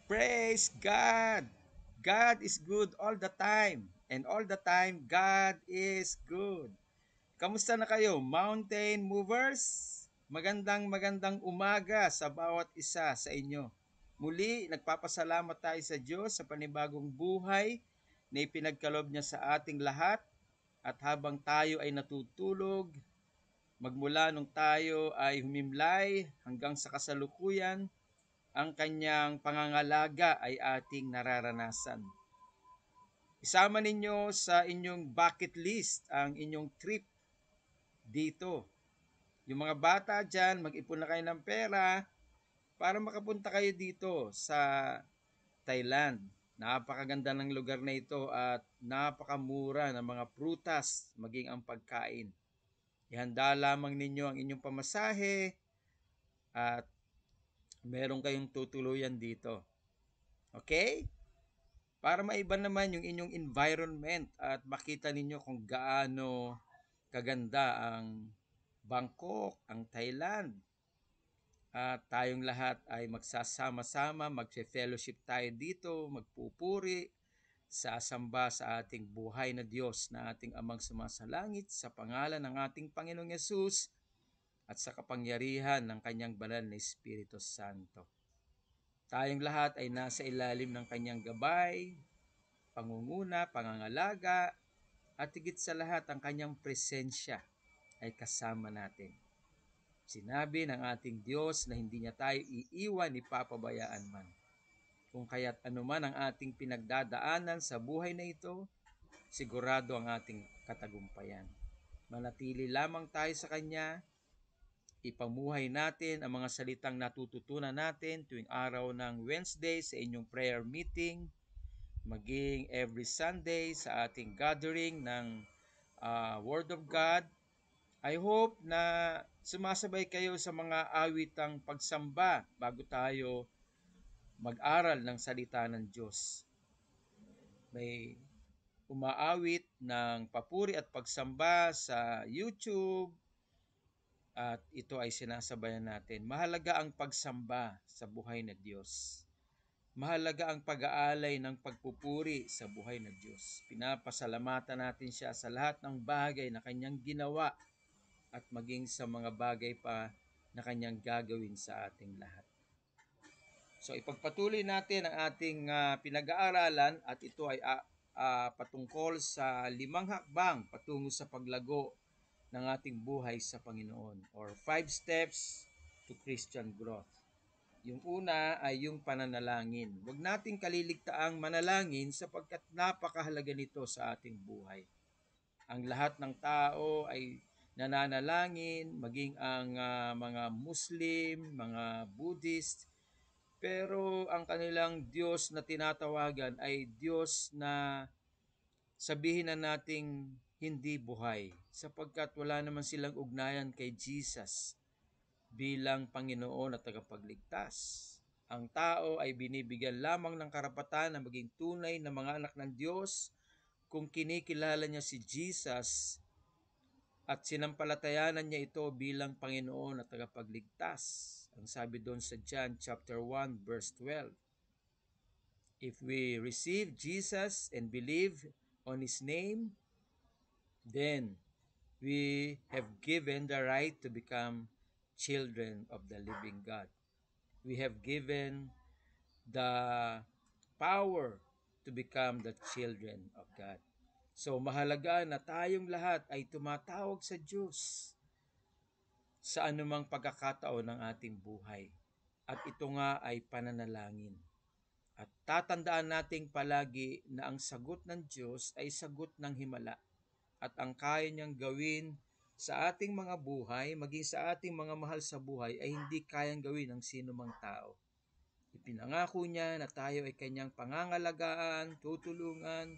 Praise God! God is good all the time. And all the time, God is good. Kamusta na kayo, mountain movers? Magandang umaga sa bawat isa sa inyo. Muli, nagpapasalamat tayo sa Diyos sa panibagong buhay na ipinagkaloob niya sa ating lahat. At habang tayo ay natutulog, magmula nung tayo ay humimlay hanggang sa kasalukuyan, ang kanyang pangangalaga ay ating nararanasan. Isama ninyo sa inyong bucket list ang inyong trip dito. Yung mga bata dyan, mag-ipon na kayo ng pera para makapunta kayo dito sa Thailand. Napakaganda ng lugar na ito at napakamura ng mga prutas maging ang pagkain. Ihanda lamang ninyo ang inyong pamasahe at meron kayong tutuluyan dito. Okay? Para maiba naman yung inyong environment at makita ninyo kung gaano kaganda ang Bangkok, ang Thailand. At tayong lahat ay magsasama-sama, magfe-fellowship tayo dito, magpupuri, sasamba sa ating buhay na Diyos na ating amang sumasalangit sa pangalan ng ating Panginoong Yesus at sa kapangyarihan ng kanyang banal na Espiritu Santo. Tayong lahat ay nasa ilalim ng kanyang gabay, pangunguna, pangangalaga, at higit sa lahat ang kanyang presensya ay kasama natin. Sinabi ng ating Diyos na hindi niya tayo iiwan ni papabayaan man. Kung kaya't anuman ang ating pinagdadaanan sa buhay na ito, sigurado ang ating katagumpayan. Manatili lamang tayo sa Kanya, ipamuhay natin ang mga salitang natututunan natin tuwing araw ng Wednesday sa inyong prayer meeting, maging every Sunday sa ating gathering ng Word of God. I hope na sumasabay kayo sa mga awitang pagsamba bago tayo mag-aral ng salita ng Diyos. May umaawit ng papuri at pagsamba sa YouTube at ito ay sinasabayan natin. Mahalaga ang pagsamba sa buhay na Diyos. Mahalaga ang pag-aalay ng pagpupuri sa buhay ng Diyos. Pinapasalamatan natin siya sa lahat ng bagay na kanyang ginawa at maging sa mga bagay pa na kanyang gagawin sa ating lahat. So ipagpatuloy natin ang ating pinag-aaralan at ito ay patungkol sa 5 hakbang patungo sa paglago ng ating buhay sa Panginoon or 5 steps to Christian growth. Yung una ay yung pananalangin. Huwag nating kaliligtaang manalangin sapagkat napakahalaga nito sa ating buhay. Ang lahat ng tao ay nananalangin, maging ang mga Muslim, mga Buddhist, pero ang kanilang Diyos na tinatawagan ay Diyos na sabihin na nating hindi buhay sapagkat wala naman silang ugnayan kay Jesus bilang Panginoon at tagapagligtas. Ang tao ay binibigyan lamang ng karapatan na maging tunay na mga anak ng Diyos kung kinikilala niya si Jesus at sinampalatayanan niya ito bilang Panginoon at tagapagligtas. Ang sabi doon sa John chapter 1 verse 12. If we receive Jesus and believe on His name, then we have given the right to become children of the living God. We have given the power to become the children of God. So mahalaga na tayong lahat ay tumatawag sa Diyos sa anumang pagkakataon ng ating buhay. At ito nga ay pananalangin. At tatandaan nating palagi na ang sagot ng Diyos ay sagot ng himala. At ang kaya niyang gawin sa ating mga buhay, maging sa ating mga mahal sa buhay, ay hindi kayang gawin ng sino mang tao. Ipinangako niya na tayo ay kanyang pangangalagaan, tutulungan,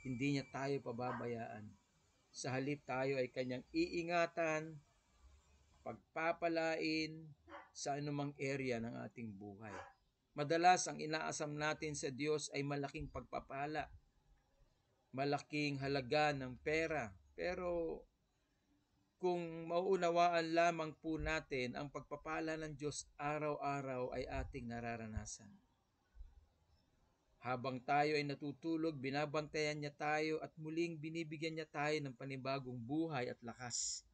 hindi niya tayo pababayaan. Sa halip tayo ay kanyang iingatan, pagpapalain sa anumang area ng ating buhay. Madalas ang inaasam natin sa Diyos ay malaking pagpapala, malaking halaga ng pera. Pero kung mauunawaan lamang po natin ang pagpapala ng Diyos araw-araw ay ating nararanasan. Habang tayo ay natutulog, binabantayan niya tayo at muling binibigyan niya tayo ng panibagong buhay at lakas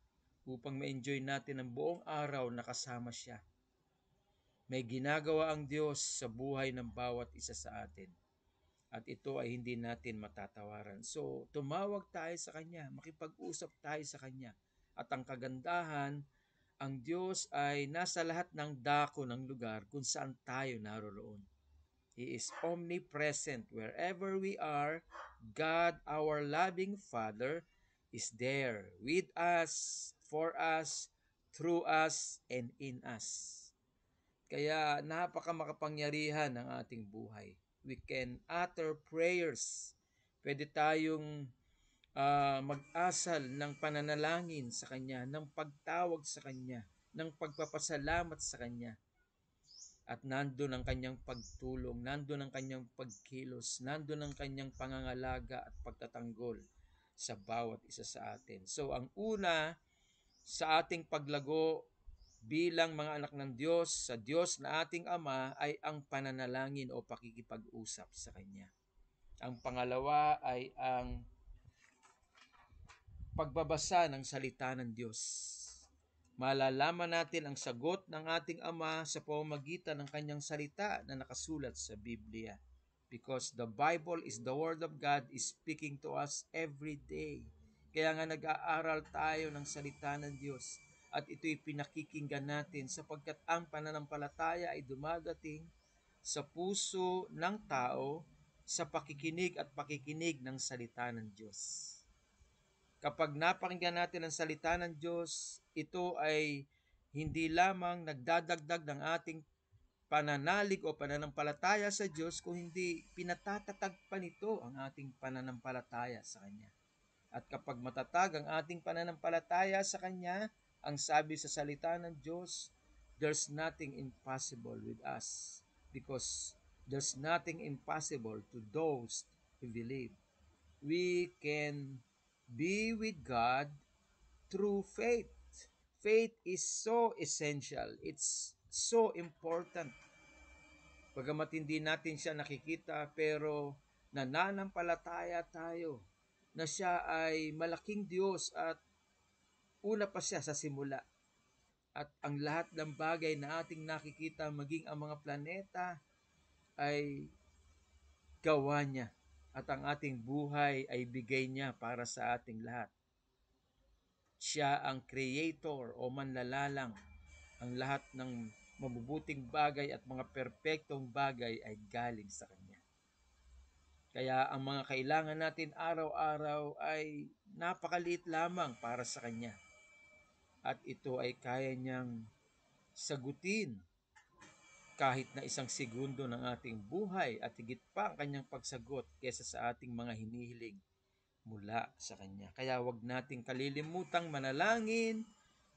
upang ma-enjoy natin ang buong araw na kasama siya. May ginagawa ang Diyos sa buhay ng bawat isa sa atin. At ito ay hindi natin matatawaran. So, tumawag tayo sa Kanya, makipag-usap tayo sa Kanya. At ang kagandahan, ang Diyos ay nasa lahat ng dako ng lugar kung saan tayo naroroon. He is omnipresent. Wherever we are, God, our loving Father, is there with us, for us, through us, and in us. Kaya napakamakapangyarihan ang ating buhay. We can utter prayers. Pwede tayong mag-asal ng pananalangin sa Kanya, ng pagtawag sa Kanya, ng pagpapasalamat sa Kanya. At nandun ang Kanyang pagtulong, nandun ang Kanyang pagkilos, nandun ang Kanyang pangangalaga at pagtatanggol sa bawat isa sa atin. So ang una sa ating paglago bilang mga anak ng Diyos, sa Diyos na ating Ama, ay ang pananalangin o pakikipag-usap sa Kanya. Ang pangalawa ay ang pagbabasa ng salita ng Diyos. Malalaman natin ang sagot ng ating Ama sa pamamagitan ng Kanyang salita na nakasulat sa Biblia. Because the Bible is the Word of God is speaking to us every day. Kaya nga nag-aaral tayo ng salita ng Diyos at ito'y pinakikinggan natin sapagkat ang pananampalataya ay dumadating sa puso ng tao sa pakikinig at pakikinig ng salita ng Diyos. Kapag napakinggan natin ang salita ng Diyos, ito ay hindi lamang nagdadagdag ng ating pananalig o pananampalataya sa Diyos, kung hindi pinatatatag pa nito ang ating pananampalataya sa Kanya. At kapag matatag ang ating pananampalataya sa Kanya, ang sabi sa salita ng Diyos, there's nothing impossible with us because there's nothing impossible to those who believe. We can be with God through faith. Faith is so essential. It's so important. Bagamat hindi natin siya nakikita, pero nananampalataya tayo na siya ay malaking Diyos at una pa siya sa simula. At ang lahat ng bagay na ating nakikita, maging ang mga planeta, ay gawa niya. At ang ating buhay ay bigay niya para sa ating lahat. Siya ang creator o manlalalang. Ang lahat ng mabubuting bagay at mga perpektong bagay ay galing sa Kanya. Kaya ang mga kailangan natin araw-araw ay napakaliit lamang para sa Kanya. At ito ay kaya niyang sagutin kahit na isang segundo ng ating buhay at higit pa ang Kanyang pagsagot kaysa sa ating mga hinihiling mula sa Kanya. Kaya wag nating kalilimutang manalangin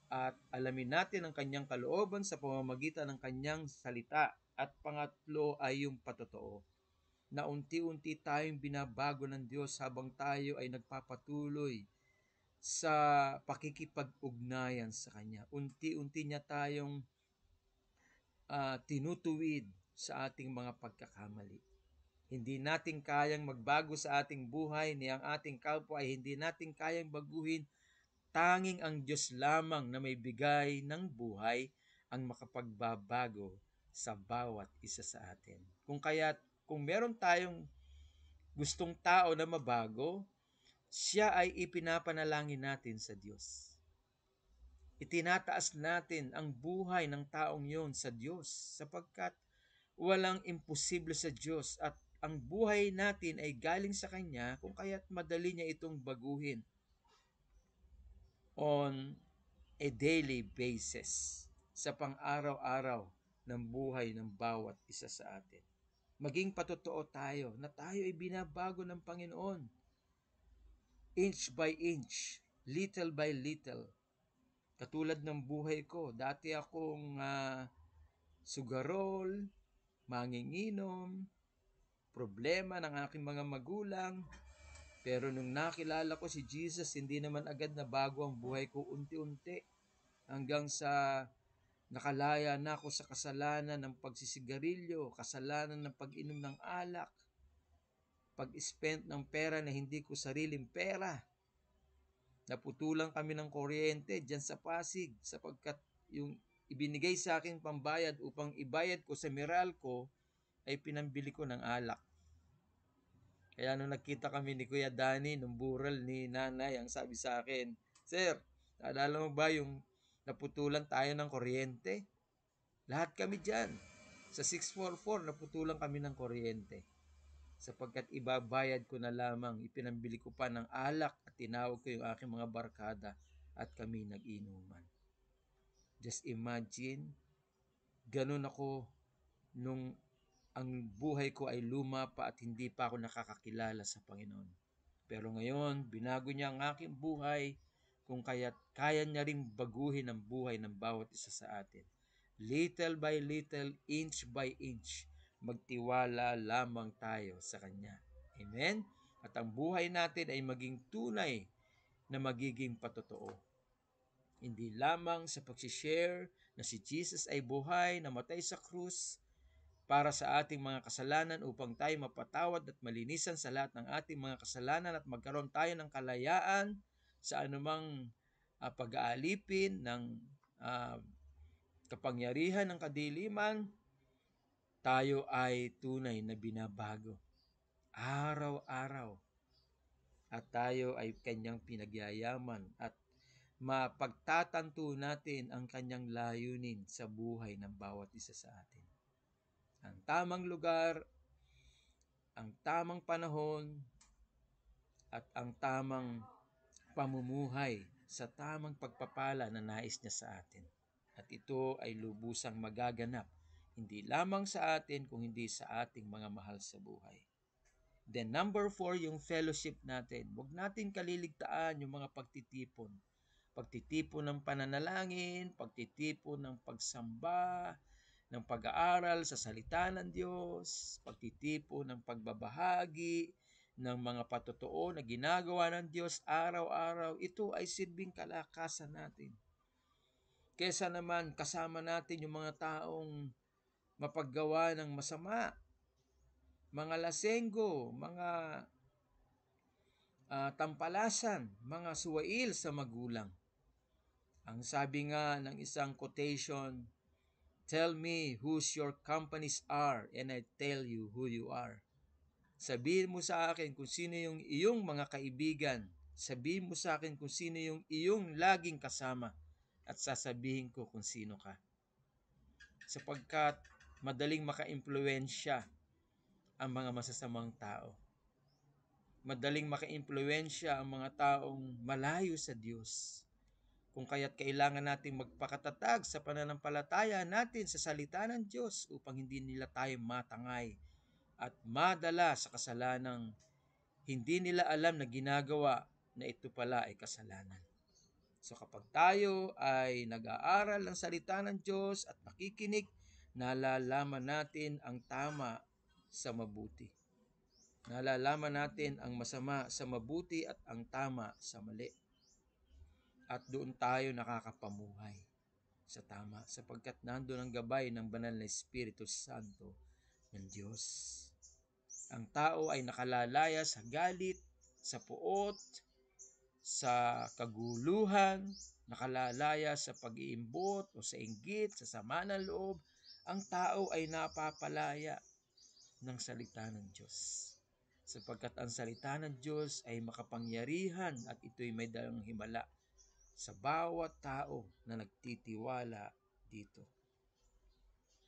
at alamin natin ang Kanyang kalooban sa pamamagitan ng Kanyang salita. At pangatlo ay yung patotoo, na unti-unti tayong binabago ng Diyos habang tayo ay nagpapatuloy sa pakikipag-ugnayan sa Kanya. Unti-unti niya tayong tinutuwid sa ating mga pagkakamali. Hindi natin kayang magbago sa ating buhay, ni ang ating kapwa ay hindi natin kayang baguhin. Tanging ang Diyos lamang na may bigay ng buhay ang makapagbabago sa bawat isa sa atin. Kung meron tayong gustong tao na mabago, siya ay ipinapanalangin natin sa Diyos. Itinataas natin ang buhay ng taong yon sa Diyos sapagkat walang imposible sa Diyos at ang buhay natin ay galing sa Kanya kung kaya't madali niya itong baguhin on a daily basis sa pang-araw-araw ng buhay ng bawat isa sa atin. Maging patotoo tayo na tayo ay binabago ng Panginoon inch by inch, little by little. Katulad ng buhay ko, dati akong sugarol, manginginom, problema ng aking mga magulang. Pero nung nakilala ko si Jesus, hindi naman agad na bago ang buhay ko, unti-unti. Hanggang sa nakalaya na ako sa kasalanan ng pagsisigarilyo, kasalanan ng pag-inom ng alak. pag-spend ng pera na hindi ko sariling pera. Naputulan kami ng kuryente dyan sa Pasig sapagkat yung ibinigay sa akin pambayad upang ibayad ko sa Meralco ay pinambili ko ng alak. Kaya nung nakita kami ni Kuya Danny, nung bural ni nanay, ang sabi sa akin, Sir, naalala mo ba yung naputulan tayo ng kuryente? Lahat kami dyan. Sa 644, naputulan kami ng kuryente. Sapagkat ibabayad ko na lamang, ipinambili ko pa ng alak at tinawag ko yung aking mga barkada at kami nag-inuman. Just imagine, ganun ako nung ang buhay ko ay luma pa at hindi pa ako nakakakilala sa Panginoon. Pero ngayon, binago niya ang aking buhay kung kaya't kaya niya ring baguhin ang buhay ng bawat isa sa atin. Little by little, inch by inch, magtiwala lamang tayo sa Kanya. Amen? At ang buhay natin ay maging tunay na magiging patotoo. Hindi lamang sa pag-share na si Jesus ay buhay, namatay sa krus, para sa ating mga kasalanan upang tayo mapatawad at malinisan sa lahat ng ating mga kasalanan at magkaroon tayo ng kalayaan sa anumang pag-aalipin ng kapangyarihan ng kadiliman, tayo ay tunay na binabago araw-araw at tayo ay kanyang pinagyayaman at mapagtatanto natin ang kanyang layunin sa buhay ng bawat isa sa atin. Ang tamang lugar, ang tamang panahon, at ang tamang pamumuhay sa tamang pagpapala na nais niya sa atin. At ito ay lubusang magaganap, hindi lamang sa atin, kung hindi sa ating mga mahal sa buhay. Then number 4, yung fellowship natin. Huwag natin kaliligtaan yung mga pagtitipon. Pagtitipon ng pananalangin, pagtitipon ng pagsamba, ng pag-aaral sa salita ng Diyos, pagtitipon ng pagbabahagi ng mga patotoo na ginagawa ng Diyos araw-araw. Ito ay silbing kalakasan natin. Kesa naman kasama natin yung mga taong mapaggawa ng masama, mga lasenggo, mga tampalasan, mga suwail sa magulang. Ang sabi nga ng isang quotation, tell me whose your companies are and I tell you who you are. Sabihin mo sa akin kung sino yung iyong mga kaibigan. Sabihin mo sa akin kung sino yung iyong laging kasama at sasabihin ko kung sino ka. Sapagkat madaling maka-impluwensya ang mga masasamang tao. Madaling maka-impluwensya ang mga taong malayo sa Diyos. Kung kaya't kailangan nating magpakatatag sa pananampalataya natin sa salita ng Diyos upang hindi nila tayo matangay at madala sa kasalanang hindi nila alam na ginagawa na ito pala ay kasalanan. So kapag tayo ay nag-aaral ng salita ng Diyos at nakikinig, nalalaman natin ang tama sa mabuti. Nalalaman natin ang masama sa mabuti at ang tama sa mali. At doon tayo nakakapamuhay sa tama sapagkat nandoon ang gabay ng banal na Espiritu Santo ng Diyos. Ang tao ay nakalalaya sa galit, sa puot, sa kaguluhan, nakalalaya sa pag-iimbot o sa inggit, sa sama ng loob. Ang tao ay napapalaya ng salita ng Diyos. Sapagkat ang salita ng Diyos ay makapangyarihan at ito'y may dalang himala sa bawat tao na nagtitiwala dito.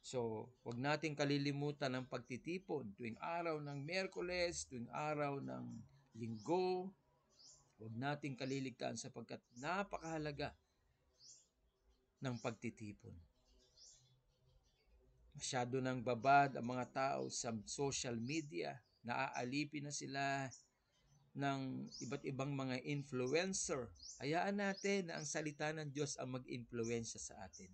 So, huwag nating kalilimutan ang pagtitipon tuwing araw ng Miyerkules, tuwing araw ng Linggo. Huwag nating kaliligtaan sapagkat napakahalaga ng pagtitipon. Masyado nang babad ang mga tao sa social media. Naaalipin na sila ng iba't ibang mga influencer. Hayaan natin na ang salita ng Diyos ang mag-impluwensya sa atin.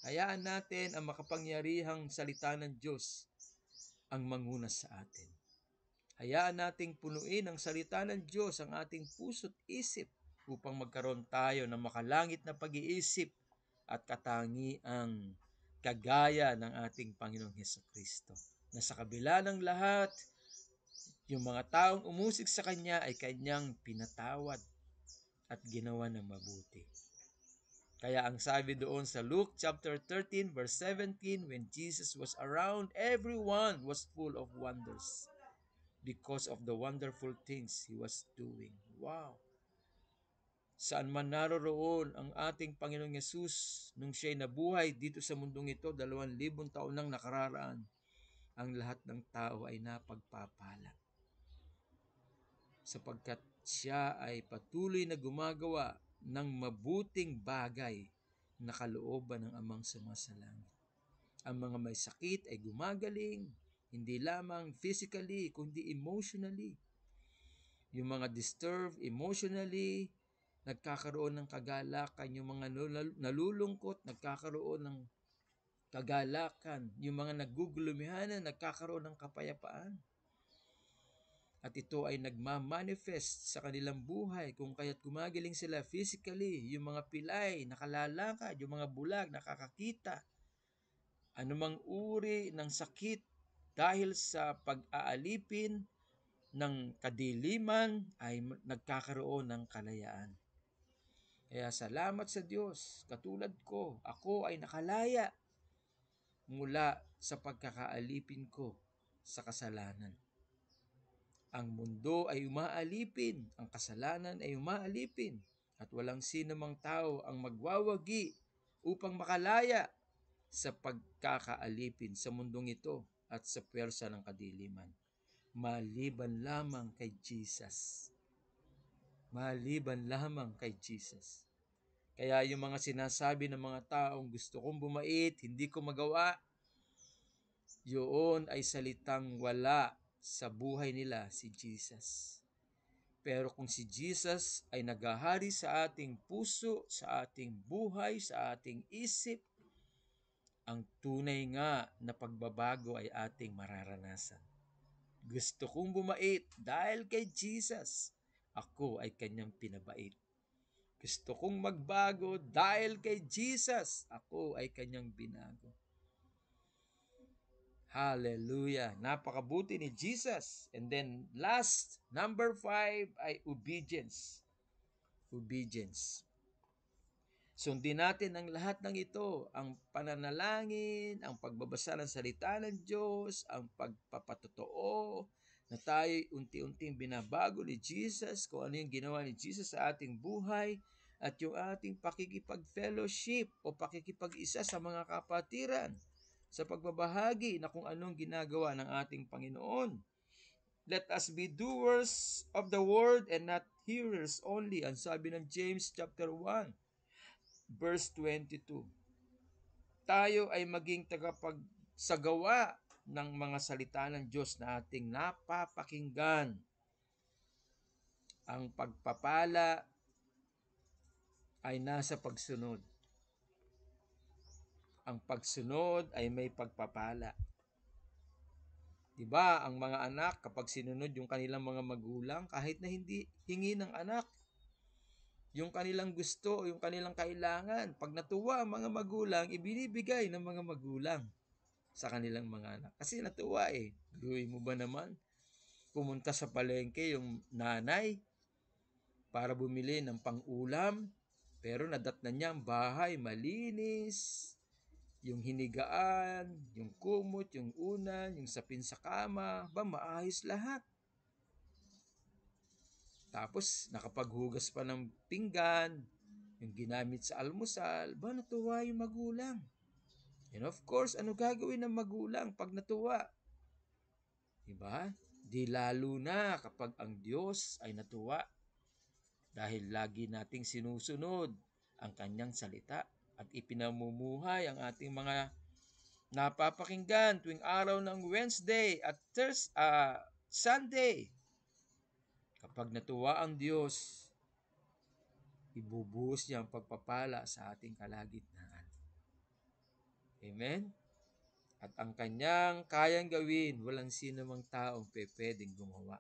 Hayaan natin ang makapangyarihang salita ng Diyos ang manguna sa atin. Hayaan nating punuin ang salita ng Diyos ang ating puso't isip upang magkaroon tayo ng makalangit na pag-iisip at katangiang kagaya ng ating Panginoong Hesukristo. Na sa kabila ng lahat, Yung mga taong umusig sa kanya ay kanyang pinatawad at ginawa ng mabuti. Kaya ang sabi doon sa Luke chapter 13 verse 17, when Jesus was around, everyone was full of wonders because of the wonderful things he was doing. Wow! Saan man naroroon ang ating Panginoong Yesus nung siya'y nabuhay dito sa mundong ito, 2,000 taon nang nakararaan, ang lahat ng tao ay napagpapala. Sapagkat siya ay patuloy na gumagawa ng mabuting bagay na kalooban ng Amang sumasalangit. Ang mga may sakit ay gumagaling, hindi lamang physically, kundi emotionally. Yung mga disturbed emotionally, nagkakaroon ng kagalakan. Yung mga nalulungkot, nagkakaroon ng kagalakan. Yung mga nagugulumihanan, nagkakaroon ng kapayapaan. At ito ay nagmamanifest sa kanilang buhay kung kaya't gumagaling sila physically, yung mga pilay, nakalalakad, yung mga bulag, nakakakita. Anumang uri ng sakit dahil sa pag-aalipin ng kadiliman ay nagkakaroon ng kalayaan. Kaya salamat sa Diyos, katulad ko, ako ay nakalaya mula sa pagkakaalipin ko sa kasalanan. Ang mundo ay umaalipin, ang kasalanan ay umaalipin, at walang sino mang tao ang magwawagi upang makalaya sa pagkakaalipin sa mundong ito at sa pwersa ng kadiliman. Maliban lamang kay Jesus. Maliban lamang kay Jesus. Kaya yung mga sinasabi ng mga taong gusto kong bumait, hindi ko magawa, yun ay salitang wala sa buhay nila si Jesus. Pero kung si Jesus ay naghahari sa ating puso, sa ating buhay, sa ating isip, ang tunay nga na pagbabago ay ating mararanasan. Gusto kong bumait dahil kay Jesus, ako ay kanyang pinabait. Gusto kong magbago dahil kay Jesus, ako ay kanyang binago. Hallelujah. Napakabuti ni Jesus. And then last, number 5 ay obedience. Obedience. Sundin natin ang lahat ng ito, ang pananalangin, ang pagbabasa ng salita ng Diyos, ang pagpapatotoo, na tayo unti-unting binabago ni Jesus, kung ano yung ginawa ni Jesus sa ating buhay, at yung ating pakikipag-fellowship o pakikipag-isa sa mga kapatiran, sa pagbabahagi na kung anong ginagawa ng ating Panginoon. Let us be doers of the word and not hearers only. Ang sabi ng James chapter 1, verse 22. Tayo ay maging tagapagsagawa ng mga salita ng Diyos na ating napapakinggan. Ang pagpapala ay nasa pagsunod. Ang pagsunod ay may pagpapala. Diba, ang mga anak kapag sinunod yung kanilang mga magulang, kahit na hindi hingi ng anak, yung kanilang gusto, yung kanilang kailangan, pag natuwa ang mga magulang, ibinibigay ng mga magulang sa kanilang mga anak. Kasi natuwa eh. Gawin mo ba naman? Pumunta sa palengke yung nanay para bumili ng pang-ulam, pero nadatnan niya ang bahay, malinis, yung hinigaan, yung kumot, yung unan, yung sapin sa kama, maayos lahat. Tapos nakapaghugas pa ng pinggan, yung ginamit sa almusal, natuwa yung magulang. And of course, ano gagawin ng magulang pag natuwa? Diba? Di lalo na kapag ang Diyos ay natuwa. Dahil lagi nating sinusunod ang kanyang salita at ipinamumuhay ang ating mga napapakinggan tuwing araw ng Wednesday at Sunday. Kapag natuwa ang Diyos, ibubuhos niya ang pagpapala sa ating kalagitnaan. Amen? At ang kanyang kayang gawin, walang sino mang taong pwedeng gumawa.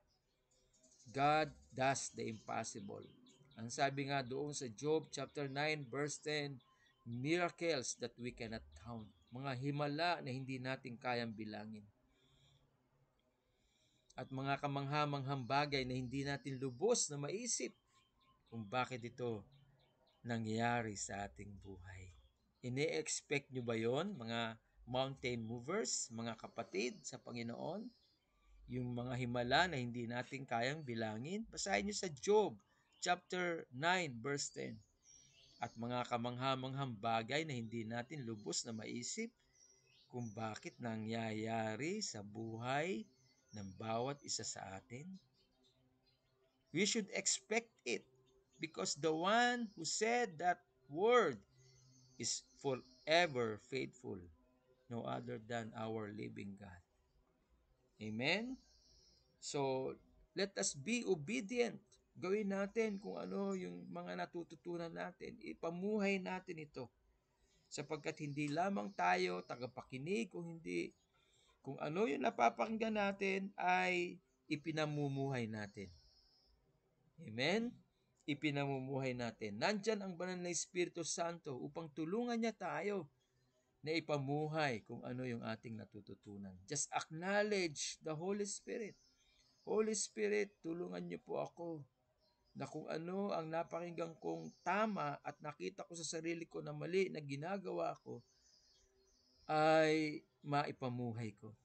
God does the impossible. Ang sabi nga doon sa Job chapter 9 verse 10, miracles that we cannot count. Mga himala na hindi natin kayang bilangin. at mga kamangha-manghang bagay na hindi natin lubos na maisip kung bakit ito nangyayari sa ating buhay. Ini-expect nyo ba yon, mga mountain movers, mga kapatid sa Panginoon? Yung mga himala na hindi natin kayang bilangin? Basahin nyo sa Job chapter 9 verse 10. At mga kamangha-manghang bagay na hindi natin lubos na maisip kung bakit nangyayari sa buhay ng bawat isa sa atin. We should expect it because the one who said that word is forever faithful, no other than our living God. Amen? So, let us be obedient. Gawin natin kung ano yung mga natututunan natin. Ipamuhay natin ito. Sapagkat hindi lamang tayo tagapakinig kung ano yung napapakinggan natin ay ipinamumuhay natin. Amen? Ipinamumuhay natin. Nandyan ang banal na Espiritu Santo upang tulungan niya tayo na ipamuhay kung ano yung ating natututunan. Just acknowledge the Holy Spirit. Holy Spirit, tulungan niyo po ako na kung ano ang napakinggan kong tama at nakita ko sa sarili ko na mali na ginagawa ko ay maipamuhay ko.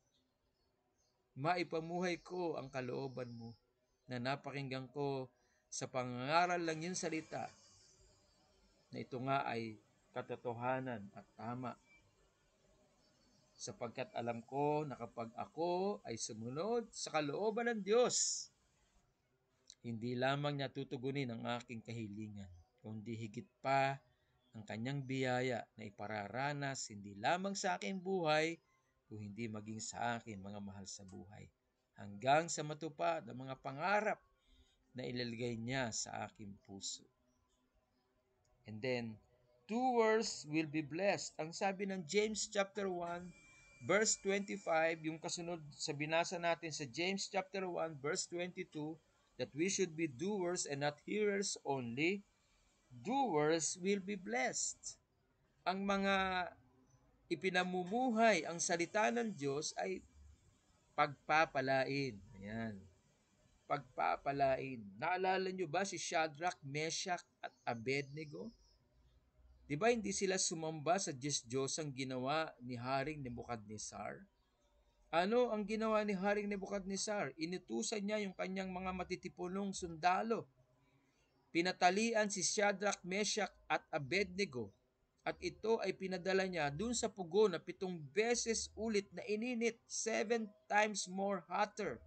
Maipamuhay ko ang kalooban mo na napakinggan ko sa pangangaral lang yung salita na ito nga ay katotohanan at tama. Sapagkat alam ko na kapag ako ay sumunod sa kalooban ng Diyos, hindi lamang niya tutugunin ang aking kahilingan, kundi higit pa ang kanyang biyaya na ipararanas hindi lamang sa aking buhay, kung hindi maging sa akin mga mahal sa buhay, hanggang sa matupad ang mga pangarap na ilalagay niya sa aking puso. And then, doers will be blessed. Ang sabi ng James chapter 1, verse 25, yung kasunod sa binasa natin sa James chapter 1, verse 22, that we should be doers and not hearers only. Doers will be blessed. Ang mga ipinamumuhay ang salita ng Diyos ay pagpapalain. Ayan. Pagpapalain. Naalala nyo ba si Shadrach, Meshach at Abednego? Di ba hindi sila sumamba sa Diyos-Diyosang ginawa ni Haring Nebukadnezar? Ano ang ginawa ni Haring Nebukadnezar? Inutusan niya yung kanyang mga matitipunong sundalo. Pinatalian si Shadrach, Meshach at Abednego. At ito ay pinadala niya dun sa pugon na 7 beses ulit na ininit, 7 times more hotter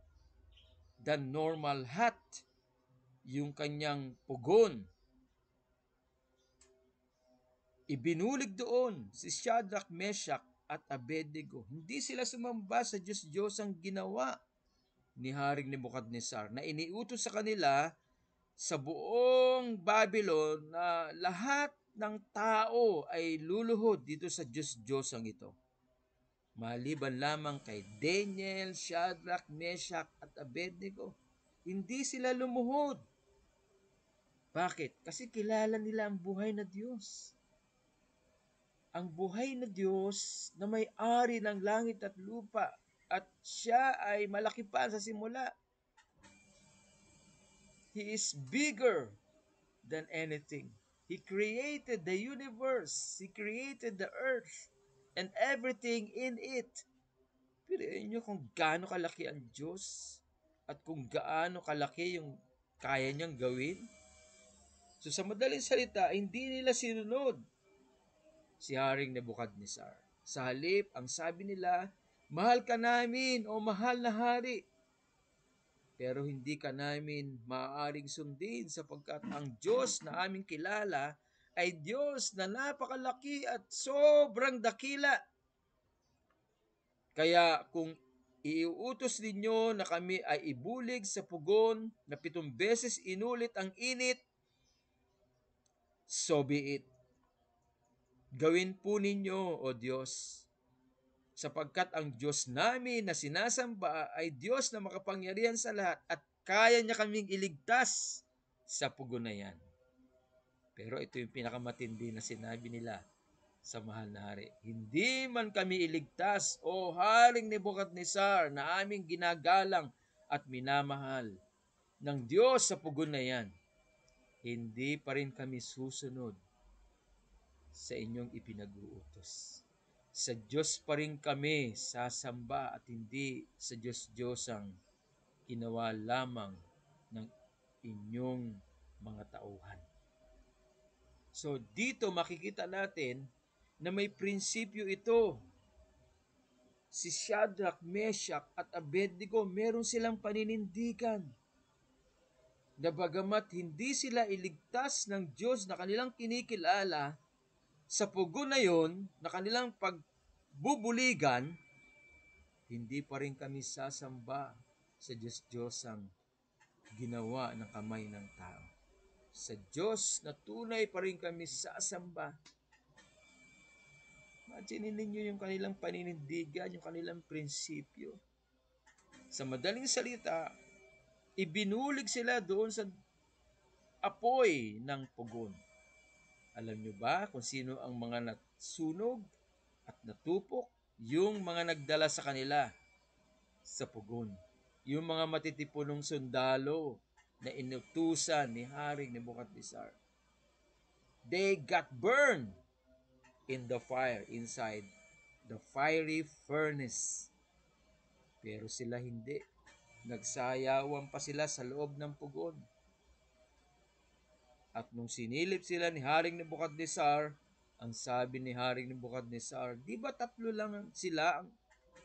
than normal hot. Yung kanyang pugon. Ibinulig doon si Shadrach, Meshach at Abednego. Hindi sila sumamba sa Diyos-Diyosang ginawa ni Haring Nebukadnezar na iniutos sa kanila sa buong Babylon na lahat ng tao ay luluhod dito sa Diyos-Diyosang ito. Maliban lamang kay Daniel, Shadrach, Meshach at Abednego. Hindi sila lumuhod. Bakit? Kasi kilala nila ang buhay na Diyos. Ang buhay na Diyos na may-ari ng langit at lupa at siya ay malaki pa sa simula. He is bigger than anything. He created the universe. He created the earth and everything in it. Piliin nyo kung gaano kalaki ang Diyos at kung gaano kalaki yung kaya niyang gawin. So sa madaling salita, hindi nila sinunod si Haring Nebukadnezar. Sa halip, ang sabi nila, mahal ka namin o mahal na hari. Pero hindi ka namin maaaring sundin sapagkat ang Diyos na aming kilala ay Diyos na napakalaki at sobrang dakila. Kaya kung iuutos ninyo na kami ay ibulig sa pugon na 7 beses inulit ang init, so be it. Gawin po ninyo, O Diyos, sapagkat ang Diyos namin na sinasamba ay Diyos na makapangyarihan sa lahat at kaya niya kaming iligtas sa pugon na yan. Pero ito yung pinakamatindi na sinabi nila sa mahal na hari. Hindi man kami iligtas, O Haring Nebukadnezar, na aming ginagalang at minamahal ng Diyos sa pugon na yan, hindi pa rin kami susunod sa inyong ipinag-uutos. Sa Diyos pa rin kami sasamba at hindi sa Diyos-Diyosang ginawa lamang ng inyong mga tauhan. So dito makikita natin na may prinsipyo ito. Si Shadrach, Meshach at Abednego, meron silang paninindigan na bagamat hindi sila iligtas ng Diyos na kanilang kinikilala, sa pugon na yon na kanilang pagbubuligan, hindi pa rin kami sasamba sa Diyos-Diyosang ginawa ng kamay ng tao. Sa Diyos na tunay pa rin kami sasamba. Imagine ninyo yung kanilang paninindigan, yung kanilang prinsipyo. Sa madaling salita, ibinulig sila doon sa apoy ng pugon. Alam nyo ba kung sino ang mga nasunog at natupok? Yung mga nagdala sa kanila sa pugon. Yung mga matitipunong sundalo na inutusan ni Haring Nebukadnezar. They got burned in the fire inside the fiery furnace. Pero sila hindi. Nagsayawan pa sila sa loob ng pugon. At nung sinilip sila ni Haring Nebukadnezar, ang sabi ni Haring Nebukadnezar, di ba 3 lang sila ang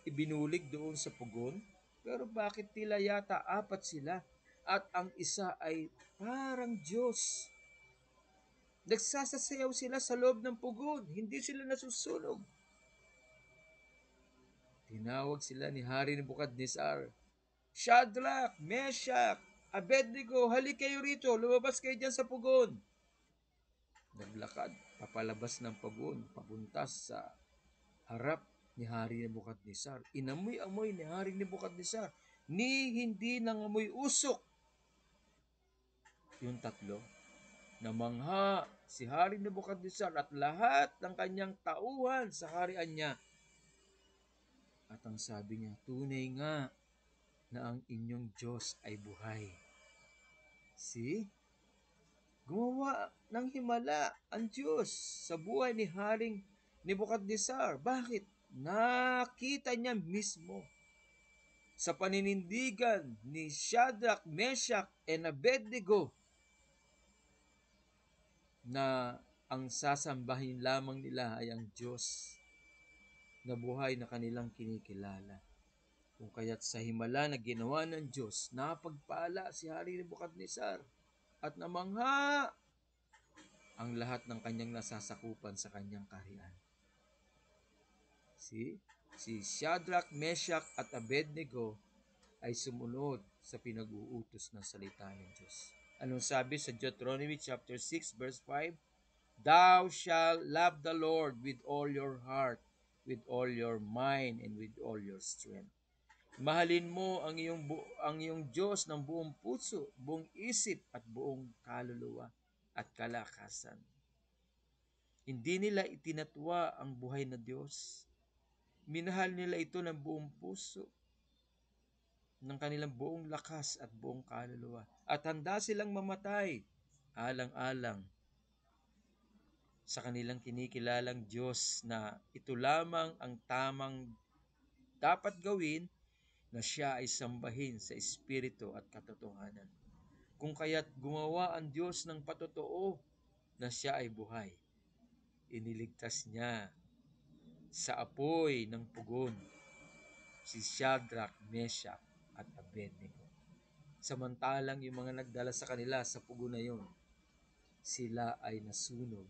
ibinulig doon sa pugon? Pero bakit tila yata 4 sila? At ang isa ay parang Diyos. Nagsasasayaw sila sa loob ng pugon. Hindi sila nasusunog. Tinawag sila ni Hari Nebukadnezar. Shadrach, Meshach, Abednego, halik kayo rito. Lumabas kayo dyan sa pugon. Naglakad, papalabas ng pugon, papuntas sa harap ni Hari Nebukadnezar. Inamoy-amoy ni Hari Nebukadnezar. Ni hindi nangamoy usok. Yung 3. Namangha si Hari Nebukadnezar at lahat ng kanyang tauhan sa harian niya. At ang sabi niya, tunay nga na ang inyong Diyos ay buhay. See? Gumawa ng himala ang Diyos sa buhay ni Haring Nebukadnezar. Bakit? Nakita niya mismo sa paninindigan ni Shadrach, Meshach, and Abednego na ang sasambahin lamang nila ay ang Diyos na buhay na kanilang kinikilala. Kung kaya't sa himala na ginawa ng Diyos, napagpala si Hari Nebukadnezar at namangha ang lahat ng kanyang nasasakupan sa kanyang kaharian. Si Shadrach, Meshach at Abednego ay sumunod sa pinag-uutos ng salita ng Diyos. Anong sabi sa Deuteronomy chapter 6 verse 5? Thou shalt love the Lord with all your heart, with all your mind, and with all your strength. Mahalin mo ang iyong Diyos ng buong puso, buong isip at buong kaluluwa at kalakasan. Hindi nila itinatwa ang buhay na Diyos. Minahal nila ito ng buong puso, ng kanilang buong lakas at buong kaluluwa. At handa silang mamatay alang-alang sa kanilang kinikilalang Diyos na ito lamang ang tamang dapat gawin, na siya ay sambahin sa espiritu at katotohanan. Kung kaya't gumawa ang Diyos ng patotoo na siya ay buhay. Iniligtas niya sa apoy ng pugon si Shadrach, Meshach at Abednego. Samantalang yung mga nagdala sa kanila sa pugon na yun, sila ay nasunog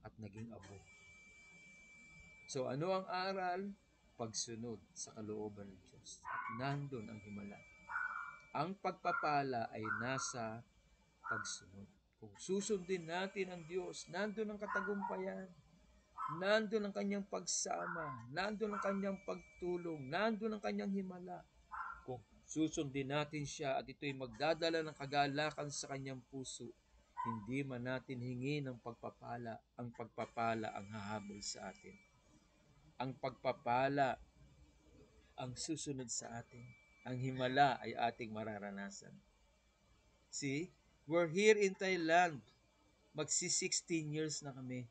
at naging abo. So ano ang aral? Pagsunod sa kalooban ng Diyos. At nandun ang himala. Ang pagpapala ay nasa pagsunod. Kung susundin natin ang Diyos, nandun ang katagumpayan. Nandun ang kanyang pagsama. Nandun ang kanyang pagtulong. Nandun ang kanyang himala. Kung susundin natin siya at ito'y magdadala ng kagalakan sa kanyang puso, hindi man natin hingi ng pagpapala, ang pagpapala ang hahabol sa atin. Ang pagpapala ang susunod sa atin. ang himala ay ating mararanasan. See, we're here in Thailand. Magsi 16 years na kami.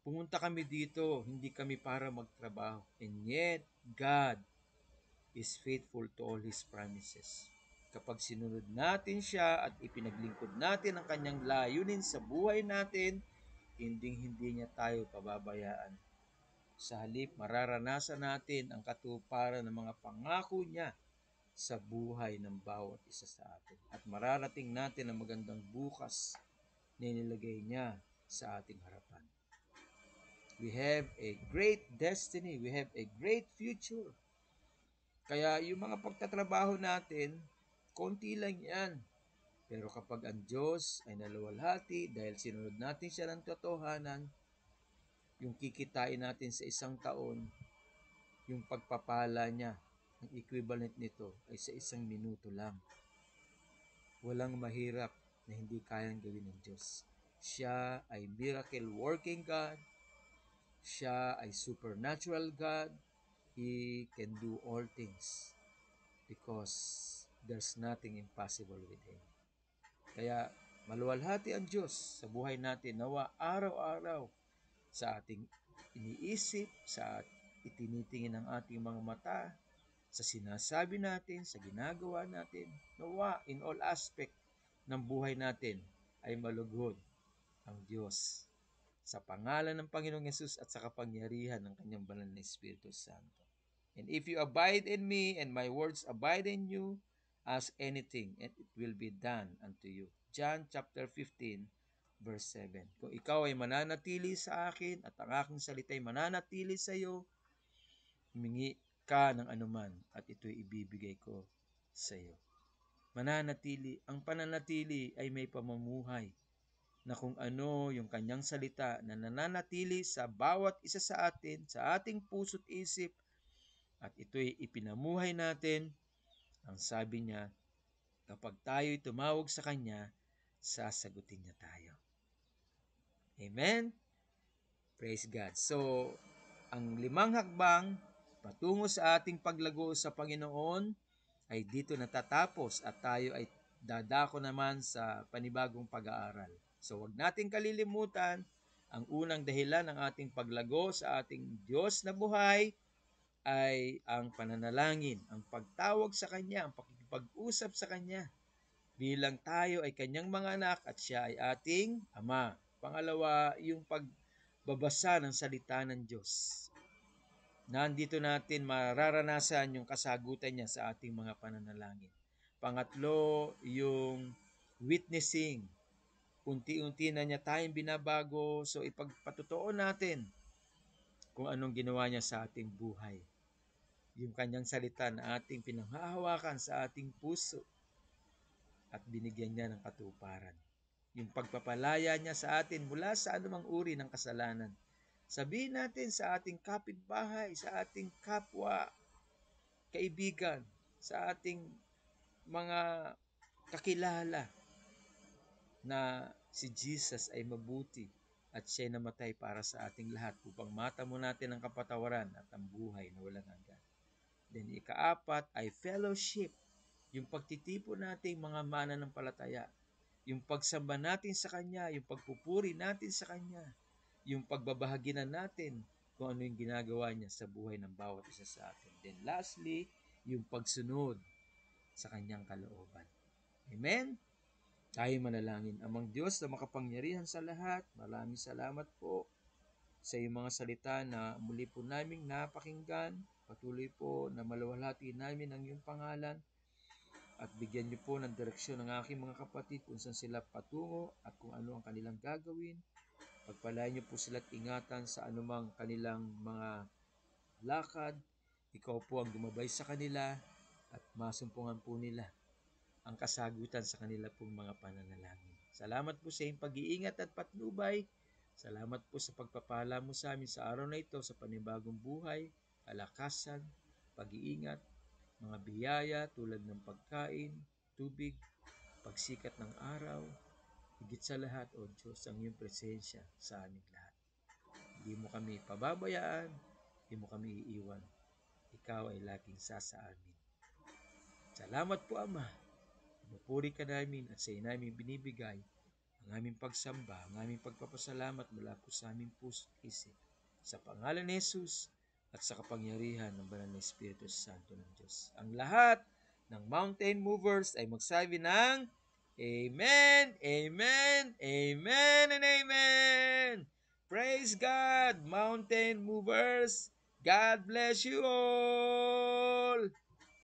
Pumunta kami dito, hindi kami para magtrabaho. And yet, God is faithful to all His promises. Kapag sinunod natin siya at ipinaglingkod natin ang kanyang layunin sa buhay natin, hindi niya tayo pababayaan. Sa halip, mararanasan natin ang katuparan ng mga pangako niya sa buhay ng bawat isa sa atin. At mararating natin ang magandang bukas na nilagay niya sa ating harapan. We have a great destiny. We have a great future. Kaya yung mga pagtatrabaho natin, konti lang yan. Pero kapag ang Diyos ay naluwalhati dahil sinunod natin siya ng totohanan, yung kikitain natin sa isang taon, yung pagpapala niya, ang equivalent nito ay sa isang minuto lang. Walang mahirap na hindi kayang gawin ng Diyos. Siya ay miracle working God. Siya ay supernatural God. He can do all things because there's nothing impossible with Him. Kaya maluwalhati ang Diyos sa buhay natin. Nawa araw-araw sa ating iniisip, sa itinitingin ng ating mga mata, sa sinasabi natin, sa ginagawa natin. Nawa in all aspect ng buhay natin ay malughod ang Diyos sa pangalan ng Panginoong Yesus at sa kapangyarihan ng kanyang banal na Espiritu Santo. And if you abide in me and my words abide in you, ask anything and it will be done unto you. John chapter 15 verse 7. Kung ikaw ay mananatili sa akin at ang aking salita ay mananatili sa iyo, humingi ka ng anuman at ito'y ibibigay ko sa iyo. Mananatili. Ang pananatili ay may pamumuhay na kung ano yung kanyang salita na nananatili sa bawat isa sa atin, sa ating puso't isip, at ito'y ipinamuhay natin. Ang sabi niya, kapag tayo'y tumawag sa Kanya, sasagutin niya tayo. Amen? Praise God. So, ang 5 hakbang patungo sa ating paglago sa Panginoon ay dito natatapos at tayo ay dadako naman sa panibagong pag-aaral. So, wag nating kalilimutan ang unang dahilan ng ating paglago sa ating Diyos na buhay ay ang pananalangin, ang pagtawag sa Kanya, ang pakikipag-usap sa Kanya bilang tayo ay Kanyang mga anak at Siya ay ating Ama. Pangalawa, yung pagbabasa ng salita ng Diyos. Nandito natin mararanasan yung kasagutan niya sa ating mga pananalangin. Pangatlo, yung witnessing. Unti-unti na niya tayong binabago, so ipagpatutuon natin kung anong ginawa niya sa ating buhay. Yung kanyang salita na ating pinanghahawakan sa ating puso at binigyan niya ng katuparan. Yung pagpapalaya niya sa atin mula sa anumang uri ng kasalanan. Sabihin natin sa ating kapitbahay, sa ating kapwa, kaibigan, sa ating mga kakilala na si Jesus ay mabuti at siya'y namatay para sa ating lahat upang matamo natin ang kapatawaran at ang buhay na walang hanggan. Then ikaapat ay fellowship, yung pagtitipon nating mga mananampalataya, yung pagsamba natin sa Kanya, yung pagpupuri natin sa Kanya, yung pagbabahaginan natin kung ano yung ginagawa niya sa buhay ng bawat isa sa atin. Then lastly, yung pagsunod sa Kanyang kalooban. Amen? Tayo manalangin. Amang Diyos na makapangyarihan sa lahat, maraming salamat po sa iyong mga salita na muli po naming napakinggan. Patuloy po na maluwalhati namin ang iyong pangalan at bigyan niyo po ng direksyon ng aking mga kapatid kung saan sila patungo at kung ano ang kanilang gagawin. Pagpalain niyo po sila at ingatan sa anumang kanilang mga lakad. Ikaw po ang gumabay sa kanila at masumpungan po nila ang kasagutan sa kanila pong mga pananalangin. Salamat po sa iyong pag-iingat at patnubay. Salamat po sa pagpapala mo sa amin sa araw na ito sa panibagong buhay, kalakasan, pag-iingat, mga biyaya tulad ng pagkain, tubig, pagsikat ng araw, higit sa lahat, O Diyos, ang iyong presensya sa aming lahat. Hindi mo kami pababayaan, hindi mo kami iiwan. ikaw ay laging sasa amin. Salamat po, Ama. Pinupuri ka namin at sa iyo namin binibigay ang aming pagsamba, ang aming pagpapasalamat mula po sa aming puso at isip. Sa pangalan ni Jesus at sa kapangyarihan ng banal na Espiritu Santo ng Diyos. Ang lahat ng mountain movers ay magsabi ng Amen, Amen, Amen, and Amen. Praise God, mountain movers. God bless you all.